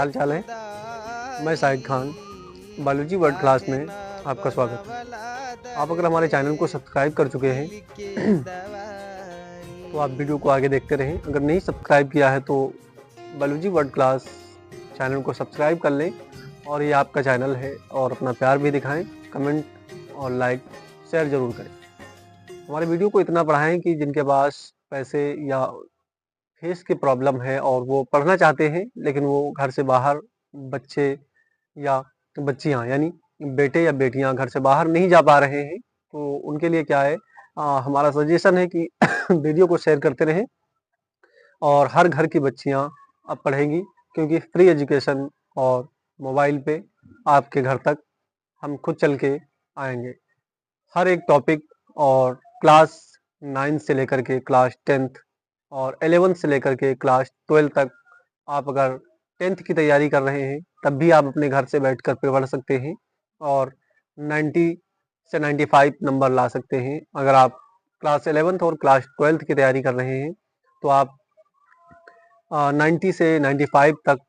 हाल चाल है। मैं Shahid Khan, biology word class में आपका स्वागत है। आप अगर हमारे चैनल को सब्सक्राइब कर चुके हैं तो आप वीडियो को आगे देखते रहें। अगर नहीं सब्सक्राइब किया है तो बायोलॉजी वर्ड क्लास चैनल को सब्सक्राइब कर लें और ये आपका चैनल है, और अपना प्यार भी दिखाएं, कमेंट और लाइक शेयर ज़रूर करें। हमारे वीडियो को इतना बढ़ाएं कि जिनके पास पैसे या फेस की प्रॉब्लम है और वो पढ़ना चाहते हैं लेकिन वो घर से बाहर, बच्चे या बच्चियां यानी बेटे या बेटियां घर से बाहर नहीं जा पा रहे हैं, तो उनके लिए क्या है, हमारा सजेशन है कि वीडियो को शेयर करते रहें और हर घर की बच्चियां अब पढ़ेंगी, क्योंकि फ्री एजुकेशन और मोबाइल पे आपके घर तक हम खुद चल के आएंगे। हर एक टॉपिक और क्लास 9 से लेकर के क्लास 10th और 11th से लेकर के क्लास 12 तक, आप अगर 10th की तैयारी कर रहे हैं तब भी आप अपने घर से बैठकर पढ़ सकते हैं और 90 से 95 नंबर ला सकते हैं। अगर आप क्लास 11th और क्लास 12th की तैयारी कर रहे हैं तो आप 90 से 95 तक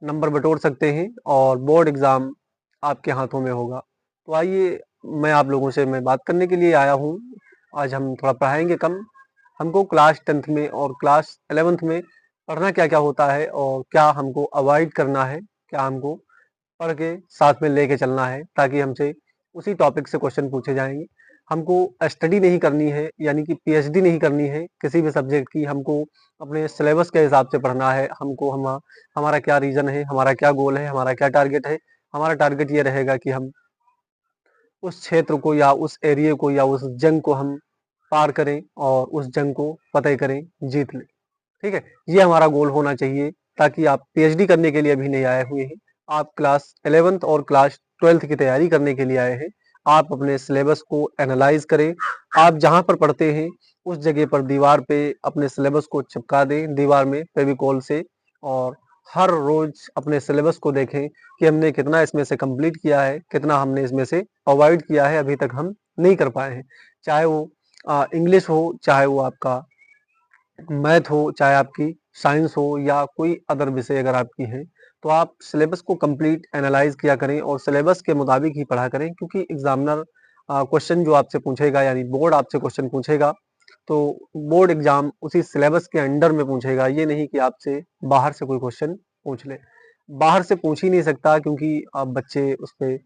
नंबर बटोर सकते हैं और बोर्ड एग्ज़ाम आपके हाथों में होगा। तो आइए, मैं आप लोगों से बात करने के लिए आया हूँ। आज हम थोड़ा पढ़ाएंगे कम। हमको क्लास 10th में और क्लास 11th में पढ़ना क्या क्या होता है और क्या हमको अवॉइड करना है, क्या हमको पढ़ के साथ में लेके चलना है, ताकि हमसे उसी टॉपिक से क्वेश्चन पूछे जाएंगे। हमको स्टडी नहीं करनी है, यानी कि पीएचडी नहीं करनी है किसी भी सब्जेक्ट की। हमको अपने सिलेबस के हिसाब से पढ़ना है। हमको हमारा क्या रीज़न है, हमारा क्या गोल है, हमारा क्या टारगेट है। हमारा टारगेट ये रहेगा कि हम उस क्षेत्र को या उस एरिया को या उस जंग को हम पार करें और उस जंग को फतेह करें, जीत लें। ठीक है, ये हमारा गोल होना चाहिए। ताकि आप पीएचडी करने के लिए अभी नहीं आए हुए हैं, आप क्लास 11th और क्लास 12th की तैयारी करने के लिए आए हैं। आप अपने सिलेबस को एनालाइज करें। आप जहाँ पर पढ़ते हैं उस जगह पर दीवार पे अपने सिलेबस को चिपका दें, दीवार में फेविकोल से, और हर रोज अपने सिलेबस को देखें कि हमने कितना इसमें से कंप्लीट किया है, कितना हमने इसमें से अवॉइड किया है, अभी तक हम नहीं कर पाए हैं। चाहे वो इंग्लिश हो, चाहे वो आपका मैथ हो, चाहे आपकी साइंस हो या कोई अदर विषय अगर आपकी है, तो आप सिलेबस को कंप्लीट एनालाइज किया करें और सिलेबस के मुताबिक ही पढ़ा करें। क्योंकि एग्जामिनर क्वेश्चन जो आपसे पूछेगा, यानी बोर्ड आपसे क्वेश्चन पूछेगा, तो बोर्ड एग्जाम उसी सिलेबस के अंडर में पूछेगा। ये नहीं कि आपसे बाहर से कोई क्वेश्चन पूछ ले। बाहर से पूछ ही नहीं सकता, क्योंकि आप बच्चे उस पर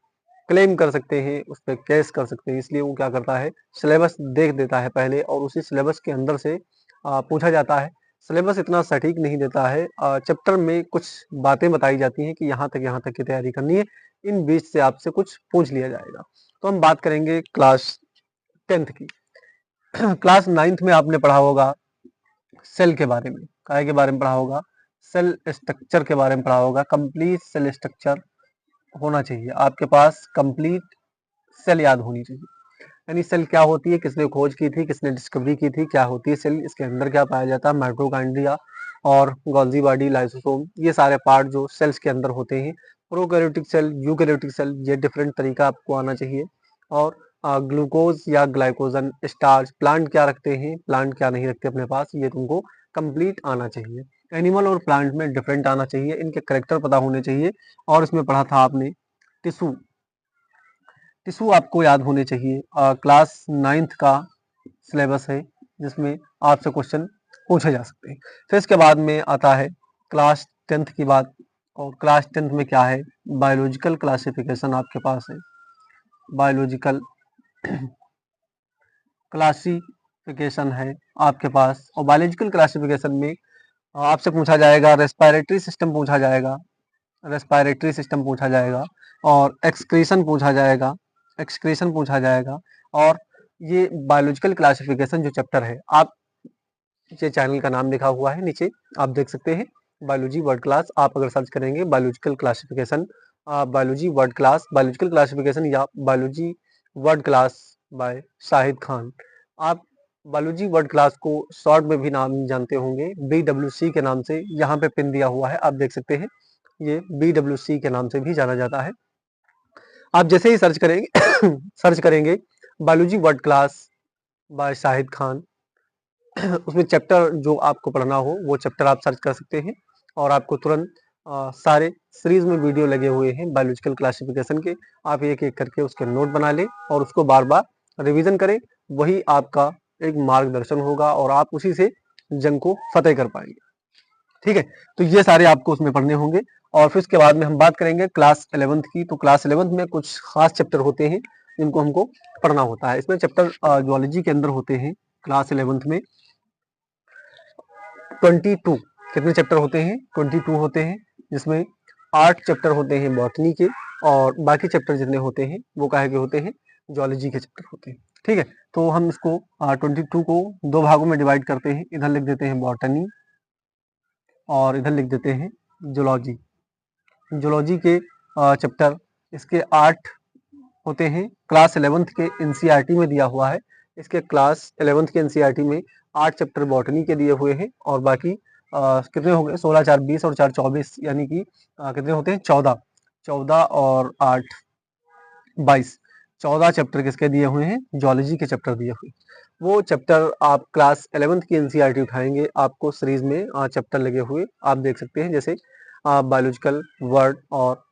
क्लेम कर सकते हैं, उस पर केस कर सकते हैं। इसलिए वो क्या करता है, सिलेबस देख देता है पहले और उसी सिलेबस के अंदर से पूछा जाता है। सिलेबस इतना सटीक नहीं देता है। चैप्टर में कुछ बातें बताई जाती हैं कि यहाँ तक की तैयारी करनी है, इन बीच से आपसे कुछ पूछ लिया जाएगा। तो हम बात करेंगे क्लास 10th की। क्लास 9th में आपने पढ़ा होगा सेल के बारे में, काय के बारे में पढ़ा होगा, सेल स्ट्रक्चर के बारे में पढ़ा होगा। कंप्लीट सेल स्ट्रक्चर होना चाहिए आपके पास, कंप्लीट सेल याद होनी चाहिए। यानी सेल क्या होती है, किसने खोज की थी, किसने डिस्कवरी की थी, क्या होती है सेल, इसके अंदर क्या पाया जाता है, माइटोकॉन्ड्रिया और गोल्गी बॉडी, लाइसोसोम, ये सारे पार्ट जो सेल्स के अंदर होते हैं। प्रोकैरियोटिक सेल, यूकैरियोटिक सेल, ये डिफरेंट तरीका आपको आना चाहिए। और ग्लूकोज या ग्लाइकोजन, स्टार्च, प्लांट क्या रखते हैं, प्लांट क्या नहीं रखते अपने पास, ये तुमको कंप्लीट आना चाहिए। एनिमल और प्लांट में डिफरेंट आना चाहिए, इनके करेक्टर पता होने चाहिए। और इसमें पढ़ा था आपने टिश्यू, टिश्यू आपको याद होने चाहिए। क्लास 9th का सिलेबस है जिसमें आपसे क्वेश्चन पूछे जा सकते हैं। फिर इसके बाद में आता है क्लास 10th की बात। और क्लास 10th में क्या है, बायोलॉजिकल क्लासिफिकेशन आपके पास है। बायोलॉजिकल क्लासिफिकेशन है आपके पास, और बायोलॉजिकल क्लासिफिकेशन में आपसे पूछा जाएगा रेस्पिरेटरी सिस्टम पूछा जाएगा, रेस्पिरेटरी सिस्टम पूछा जाएगा, और एक्सक्रीशन पूछा जाएगा, एक्सक्रीशन पूछा जाएगा। और ये बायोलॉजिकल क्लासिफिकेशन जो चैप्टर है, आप ये चैनल का नाम लिखा हुआ है नीचे, आप देख सकते हैं, बायोलॉजी वर्ड क्लास। आप अगर सर्च करेंगे biological classification, biology word class, biological classification या biology word class by Shahid Khan, आप बायोलॉजी वर्ड क्लास को शॉर्ट में भी नाम जानते होंगे, BWC के नाम से यहाँ पे पिन दिया हुआ है, आप देख सकते हैं, ये BWC के नाम से भी जाना जाता है। आप जैसे ही सर्च करेंगे सर्च करेंगे biology word class by Shahid Khan, उसमें चैप्टर जो आपको पढ़ना हो वो चैप्टर आप सर्च कर सकते हैं। और आपको तुरंत सारे सीरीज में वीडियो लगे हुए हैं बायोलॉजिकल क्लासिफिकेशन के। आप एक एक करके उसके नोट बना लें और उसको बार बार रिवीजन करें। वही आपका एक मार्गदर्शन होगा और आप उसी से जंग को फतेह कर पाएंगे। ठीक है, तो ये सारे आपको उसमें पढ़ने होंगे। और फिर उसके बाद में हम बात करेंगे क्लास 11th की। तो क्लास 11th में कुछ खास चैप्टर होते हैं जिनको हमको पढ़ना होता है। इसमें चैप्टर जूलॉजी के अंदर होते हैं क्लास 11th में 22। कितने चैप्टर होते हैं? 22 होते हैं, जिसमें 8 चैप्टर होते हैं बॉटनी के और बाकी चैप्टर जितने होते हैं वो काहे के होते हैं? जूलॉजी के चैप्टर होते हैं। ठीक है, तो हम इसको 22 को 2 भागों में डिवाइड करते हैं। इधर लिख देते हैं बॉटनी और इधर लिख देते हैं जूलॉजी। जूलॉजी के चैप्टर इसके 8 होते हैं। क्लास 11th के एनसीईआरटी में दिया हुआ है। इसके क्लास 11th के एनसीईआरटी में 8 चैप्टर बॉटनी के दिए हुए हैं और बाकी कितने हो गए? 16 4 20 और 4 24, यानी कि कितने होते हैं? 14 और 8 22। 14 चैप्टर किसके दिए हुए हैं? जूलॉजी के चैप्टर दिए हुए। वो चैप्टर आप क्लास 11th की एनसीईआरटी उठाएंगे, आपको सीरीज में चैप्टर लगे हुए आप देख सकते हैं, जैसे बायोलॉजिकल वर्ड और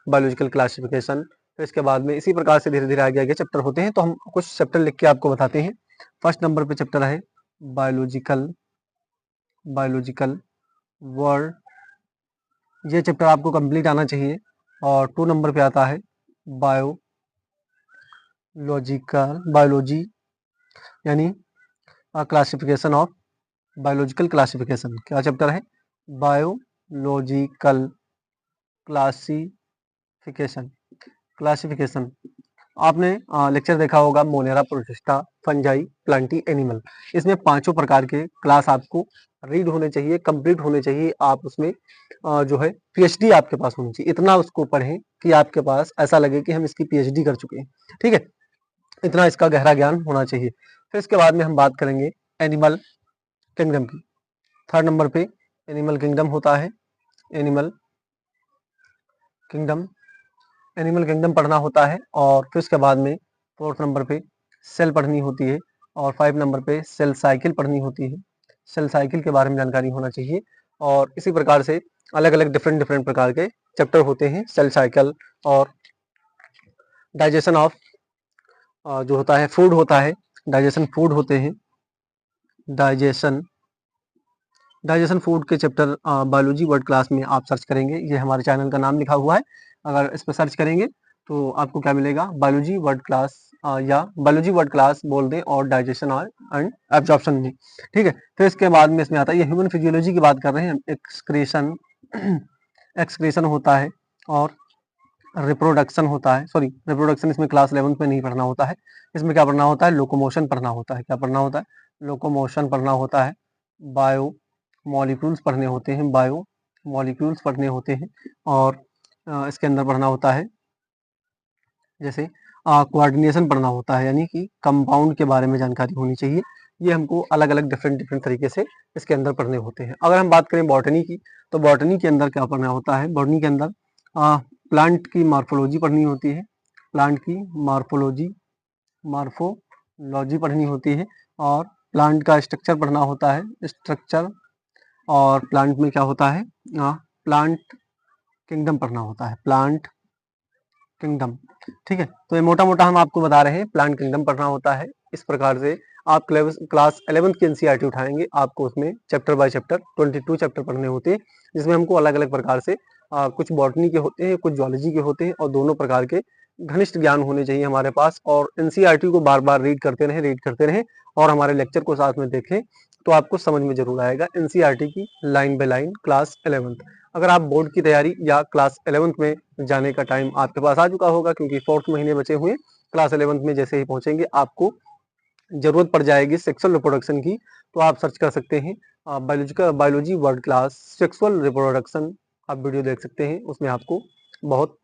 बायोलॉजिकल क्लासिफिकेशन। फिर इसके बाद में इसी प्रकार से धीरे धीरे आगे आगे चैप्टर होते हैं। तो हम कुछ चैप्टर लिख के आपको बताते हैं। फर्स्ट नंबर पे चैप्टर है बायोलॉजिकल वर्ड। ये चैप्टर आपको कंप्लीट आना चाहिए। और 2 नंबर पे आता है बायोलॉजी, यानी क्लासिफिकेशन ऑफ बायोलॉजिकल क्लासिफिकेशन। क्या चैप्टर है? Biological classification. आपने लेक्चर देखा होगा Monera, protista, fungi, Plantae, animal. इसमें 5 प्रकार के क्लास आपको रीड होने चाहिए, कंप्लीट होने चाहिए। आप उसमें जो है पीएचडी आपके पास होनी चाहिए। इतना उसको पढ़ें कि आपके पास ऐसा लगे कि हम इसकी पीएचडी कर चुके हैं। ठीक है, इतना इसका गहरा ज्ञान होना चाहिए। फिर इसके बाद में हम बात करेंगे एनिमल किंगडम की। 3rd नंबर पे एनिमल किंगडम होता है। एनिमल किंगडम पढ़ना होता है। और फिर उसके बाद में 4th नंबर पे सेल पढ़नी होती है और 5 नंबर पे सेल साइकिल पढ़नी होती है। सेल साइकिल के बारे में जानकारी होना चाहिए। और इसी प्रकार से अलग अलग डिफरेंट प्रकार के चैप्टर होते हैं। सेल साइकिल और डाइजेशन ऑफ जो होता है फूड होता है, डाइजेशन फूड होते हैं। डाइजेशन फूड के चैप्टर बायोलॉजी वर्ड क्लास में आप सर्च करेंगे। ये हमारे चैनल का नाम लिखा हुआ है। अगर इस पर सर्च करेंगे तो आपको क्या मिलेगा? बायोलॉजी वर्ड क्लास, या बायोलॉजी वर्ड क्लास बोल दें और डाइजेशन एंड एब्जॉर्प्शन में। ठीक है, फिर इसके बाद में इसमें आता है, ये ह्यूमन फिजियोलॉजी की बात कर रहे हैं। एक्सक्रीशन होता है और रिप्रोडक्शन होता है। सॉरी, रिप्रोडक्शन इसमें क्लास 11th में नहीं पढ़ना होता है। इसमें क्या पढ़ना होता है? लोकोमोशन पढ़ना होता है। क्या पढ़ना होता है? लोकोमोशन पढ़ना होता है। बायो मॉलिक्यूल्स पढ़ने होते हैं, और इसके अंदर पढ़ना होता है, जैसे कोऑर्डिनेशन पढ़ना होता है, यानी कि कंपाउंड के बारे में जानकारी होनी चाहिए। ये हमको अलग अलग डिफरेंट तरीके से इसके अंदर पढ़ने होते हैं। अगर हम बात करें बॉटनी की, तो बॉटनी के अंदर क्या पढ़ना होता है? बॉटनी के अंदर प्लांट की मार्फोलॉजी पढ़नी होती है। प्लांट की मार्फोलॉजी पढ़नी होती है और प्लांट का स्ट्रक्चर पढ़ना होता है। स्ट्रक्चर और प्लांट में क्या होता है? प्लांट किंगडम पढ़ना होता है। Plant kingdom. ठीक है, तो ये मोटा मोटा हम आपको बता रहे हैं, प्लांट किंगडम पढ़ना होता है। इस प्रकार से आप क्लास 11th की एनसीईआरटी उठाएंगे, आपको उसमें चैप्टर बाय चैप्टर 22 चैप्टर पढ़ने होते हैं, जिसमें हमको अलग अलग प्रकार से कुछ बॉटनी के होते हैं, कुछ जूलॉजी के होते हैं, और दोनों प्रकार के घनिष्ठ ज्ञान होने चाहिए हमारे पास। और एनसीईआरटी को बार बार रीड करते रहें और हमारे लेक्चर को साथ में देखें, तो आपको समझ में जरूर आएगा एनसीईआरटी की line by line class 11th। अगर आप बोर्ड की तैयारी या क्लास 11th में जाने का टाइम आपके पास आ चुका होगा, क्योंकि 4th महीने बचे हुए, क्लास 11th में जैसे ही पहुंचेंगे आपको जरूरत पड़ जाएगी सेक्सुअल रिप्रोडक्शन की, तो आप सर्च कर सकते हैं biology word class sexual reproduction. आप वीडियो देख सकते हैं, उसमें आपको बहुत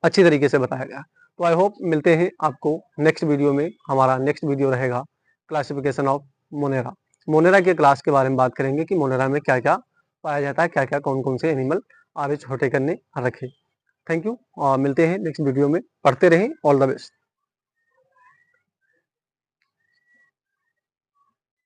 अच्छी तरीके से बताया गया। तो आई होप मिलते हैं आपको नेक्स्ट वीडियो में। हमारा नेक्स्ट वीडियो रहेगा क्लासिफिकेशन ऑफ मोनेरा। मोनेरा के क्लास के बारे में बात करेंगे कि मोनेरा में क्या क्या पाया जाता है, क्या क्या कौन कौन से एनिमल आगे छोटे करने रखे। थैंक यू, मिलते हैं नेक्स्ट वीडियो में। पढ़ते रहें। All the best.